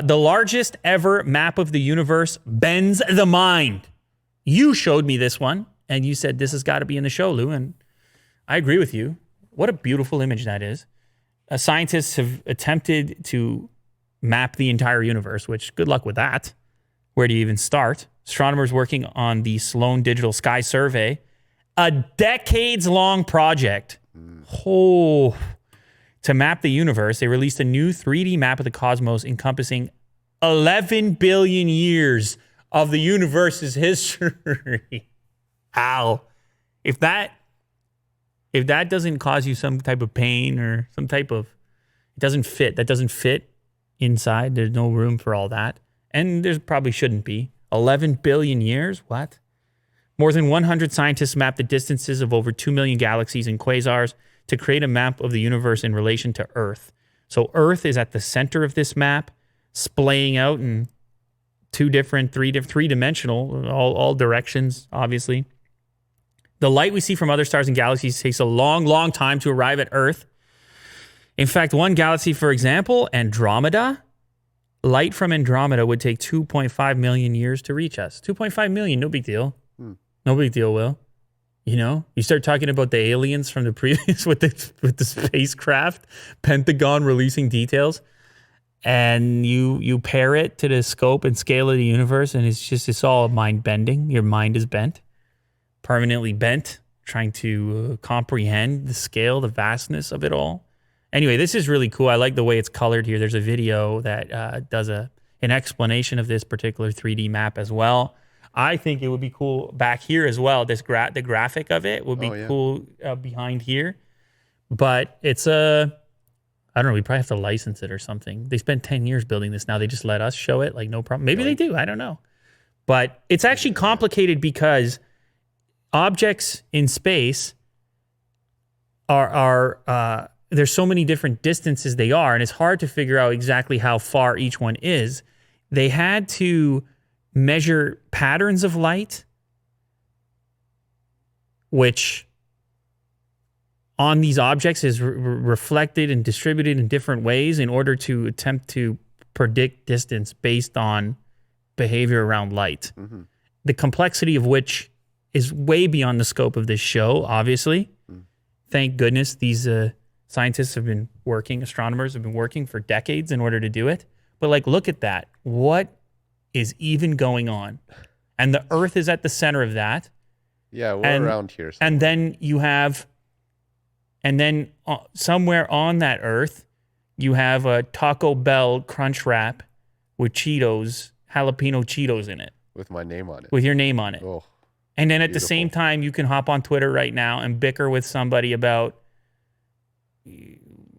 The largest ever map of the universe bends the mind. You showed me this one, and you said this has got to be in the show, Lou, and I agree with you. What a beautiful image that is. Scientists have attempted to map the entire universe, which good luck with that. Where do you even start? Astronomers working on the Sloan Digital Sky Survey, a decades-long project. Oh, to map the universe, they released a new 3D map of the cosmos encompassing 11 billion years of the universe's history. How? If that doesn't cause you some type of pain or some type of, that doesn't fit inside. There's no room for all that. And there probably shouldn't be. 11 billion years? What? More than 100 scientists mapped the distances of over 2 million galaxies and quasars to create a map of the universe in relation to Earth. So Earth is at the center of this map, splaying out in three-dimensional, all directions, obviously. The light we see from other stars and galaxies takes a long, long time to arrive at Earth. In fact, one galaxy, for example, Andromeda, light from Andromeda would take 2.5 million years to reach us. 2.5 million, no big deal. No big deal, Will. You know, you start talking about the aliens from the previous with the spacecraft, Pentagon releasing details, and you pair it to the scope and scale of the universe, and it's all mind bending. Your mind is bent, permanently bent, trying to comprehend the scale, the vastness of it all. Anyway, this is really cool. I like the way it's colored here. There's a video that does an explanation of this particular 3D map as well. I think it would be cool back here as well. The graphic of it would be cool behind here. But it's I don't know, we probably have to license it or something. They spent 10 years building this. Now they just let us show it, like no problem. Maybe they do, I don't know. But it's actually complicated because objects in space are there's so many different distances they are, and it's hard to figure out exactly how far each one is. They had to measure patterns of light, which on these objects is reflected and distributed in different ways in order to attempt to predict distance based on behavior around light. Mm-hmm. The complexity of which is way beyond the scope of this show, obviously. Thank goodness these scientists have been working, astronomers have been working for decades in order to do it. But like, look at that. What is even going on? And the Earth is at the center of that. Yeah, we're around here somewhere. And then you have, somewhere on that Earth, you have a Taco Bell Crunch Wrap with Cheetos, jalapeno Cheetos in it. With my name on it. With your name on it. Oh, and then at beautiful. the same time, you can hop on Twitter right now and bicker with somebody about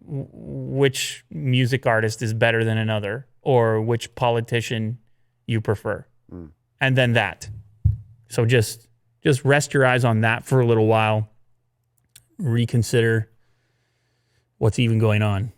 which music artist is better than another or which politician you prefer. And then that. So just rest your eyes on that for a little while. Reconsider what's even going on.